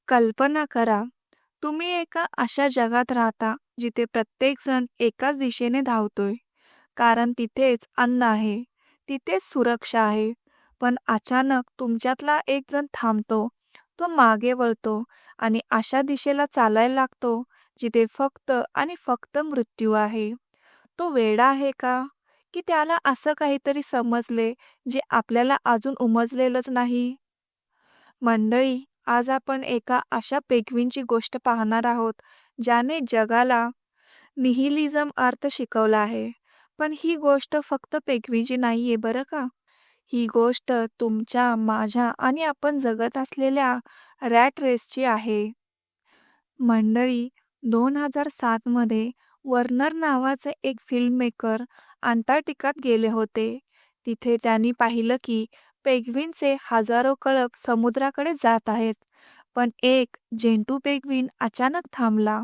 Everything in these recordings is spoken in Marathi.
कल्पना करा, तुम्ही एका अशा जगात राहता जिथे प्रत्येकजण एकाच दिशेने धावतोय. कारण तिथेच अन्न आहे, तिथेच सुरक्षा आहे. पण अचानक तुमच्यातला एक जण थांबतो, तो मागे वळतो आणि अशा दिशेला चालायला लागतो जिथे फक्त आणि फक्त मृत्यू आहे. तो वेडा आहे का? की त्याला असं काहीतरी समजले जे आपल्याला अजून उमजलेलंच नाही? मंडळी, आज आपण एका अशा पेंग्विनची गोष्ट पाहणार आहोत, ज्याने जगाला निहिलिझम अर्थ शिकवला आहे. पण ही गोष्ट फक्त पेंग्विनची नाहीये बरं का. ही गोष्ट तुमच्या, माझ्या आणि आपण जगत असलेल्या रॅट रेसची आहे. मंडळी, 2007 मध्ये वर्नर नावाचे एक फिल्ममेकर अंटार्क्टिकात गेले होते. तिथे त्यांनी पाहिलं की पेंग्विनचे हजारो कळप समुद्राकडे जात आहेत. पण एक जेंटू पेंग्विन अचानक थांबला.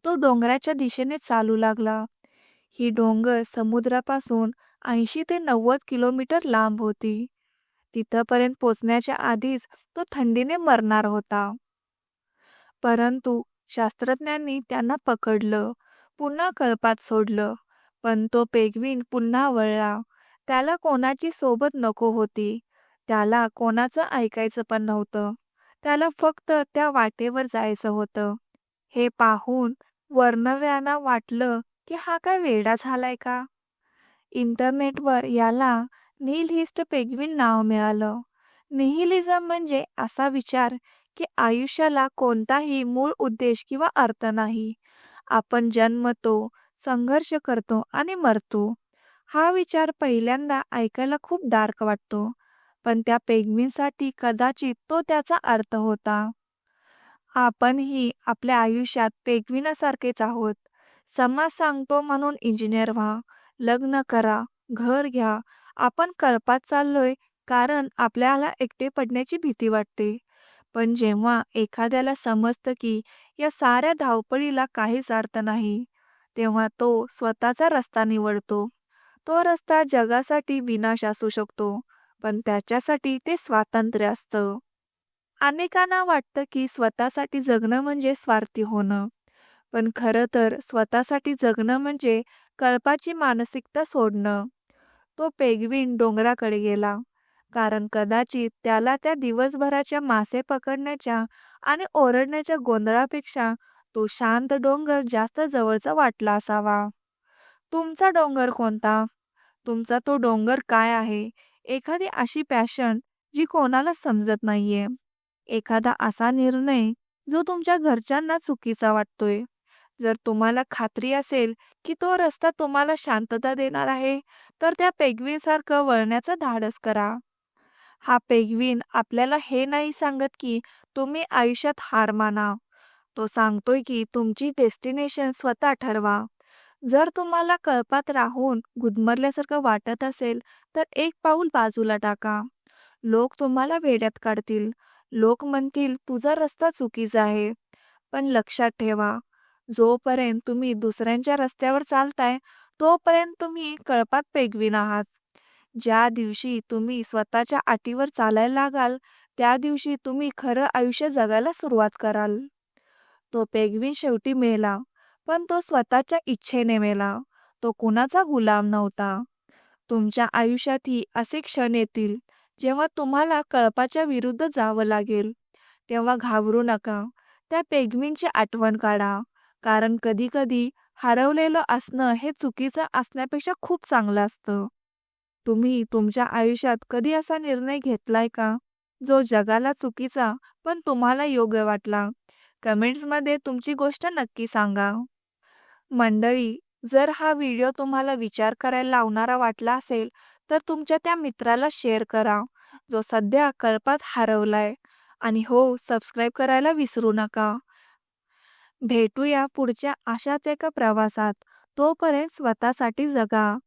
तो डोंगराच्या दिशेने चालू लागला. ही डोंगर समुद्रापासून 80 ते 90 किलोमीटर लांब होती. तिथपर्यंत पोचण्याच्या आधीच तो थंडीने मरणार होता. परंतु शास्त्रज्ञांनी त्यांना पकडलं, पुन्हा कळपात सोडलं. पण तो पेंग्विन पुन्हा वळला. त्याला कोणाची सोबत नको होती. त्याला कोणाचं ऐकायचं पण नव्हतं. त्याला फक्त त्या वाटेवर जायचं होतं. हे पाहून वर्नर यांना वाटलं की हा काय वेडा झालाय का? इंटरनेटवर याला निहिलिस्ट पेंग्विन नाव मिळालं. निहिलिझम म्हणजे असा विचार की आयुष्याला कोणताही मूळ उद्देश किंवा अर्थ नाही. आपण जन्मतो, संघर्ष करतो आणि मरतो. हा विचार पहिल्यांदा ऐकायला खूप डार्क वाटतो, पण त्या पेंग्विनसाठी कदाचित तो त्याचा अर्थ होता. आपणही आपल्या आयुष्यात पेंग्विनासारखेच आहोत. समाज सांगतो म्हणून इंजिनियर व्हा, लग्न करा, घर घ्या. आपण कळपात चाललोय कारण आपल्याला एकटे पडण्याची भीती वाटते. पण जेव्हा एखाद्याला समजतं की या साऱ्या धावपळीला काहीच अर्थ नाही, तेव्हा तो स्वतःचा रस्ता निवडतो. तो रस्ता जगासाठी विनाश असू शकतो, पण त्याच्यासाठी ते स्वातंत्र्य असतं. अनेकांना वाटतं की स्वतःसाठी जगणं म्हणजे स्वार्थी होणं. पण खरं तर स्वतःसाठी जगणं म्हणजे कळपाची मानसिकता सोडणं. तो पेंग्विन डोंगराकडे गेला, कारण कदाचित त्याला त्या दिवसभराच्या मासे पकडण्याच्या आणि ओरडण्याच्या गोंधळापेक्षा तो शांत डोंगर जास्त जवळचा वाटला असावा. तुमचा डोंगर कोणता? तुमचा तो डोंगर काय आहे? एखादी अशी पॅशन जी कोणाला समजत नाहीये. एखादा असा निर्णय जो तुमच्या घरच्यांना चुकीचा वाटतोय. जर तुम्हाला खात्री असेल की तो रस्ता तुम्हाला शांतता देणार आहे, तर त्या पेंग्विनसारखं वळण्याचं धाडस करा. हा पेंग्विन आपल्याला हे नाही सांगत की तुम्ही आयुष्यात हार माना. तो सांगतोय की तुमची डेस्टिनेशन स्वतः ठरवा. जर तुम्हाला कळपात राहून गुदमरल्यासारखं वाटत असेल, तर एक पाऊल बाजूला टाका. लोक तुम्हाला वेड्यात काढतील. लोक म्हणतील तुझा रस्ता चुकीचा आहे. पण लक्षात ठेवा, जोपर्यंत तुम्ही दुसऱ्यांच्या रस्त्यावर चालताय, तोपर्यंत तुम्ही कळपात पेंग्विन आहात. ज्या दिवशी तुम्ही स्वतःच्या अटीवर चालायला लागाल, त्या दिवशी तुम्ही खरं आयुष्य जगायला सुरुवात कराल. तो पेंग्विन शेवटी मेला, पण तो स्वतःच्या इच्छेने मेला. तो कुणाचा गुलाम नव्हता. तुमच्या आयुष्यातही असे क्षण येतील, जेव्हा तुम्हाला कळपाच्या विरुद्ध जावं लागेल. तेव्हा घाबरू नका. त्या पेंग्विनची आठवण काढा. कारण कधी-कधी हरवलेलं असणं हे चुकीचं असण्यापेक्षा खूप चांगलं असतं. तुम्ही तुमच्या आयुष्यात कधी असा निर्णय घेतलाय का, जो जगाला चुकीचा पण तुम्हाला योग्य वाटला? कमेंट्समध्ये तुमची गोष्ट नक्की सांगा. मंडळी, जर हा व्हिडिओ तुम्हाला विचार करायला लावणारा वाटला असेल, तर तुमच्या त्या मित्राला शेअर करा, जो सध्या कळपात हरवलाय. आणि हो, सबस्क्राईब करायला विसरू नका. भेटूया पुढच्या अशाच एका प्रवासात. तोपर्यंत स्वतःसाठी जगा.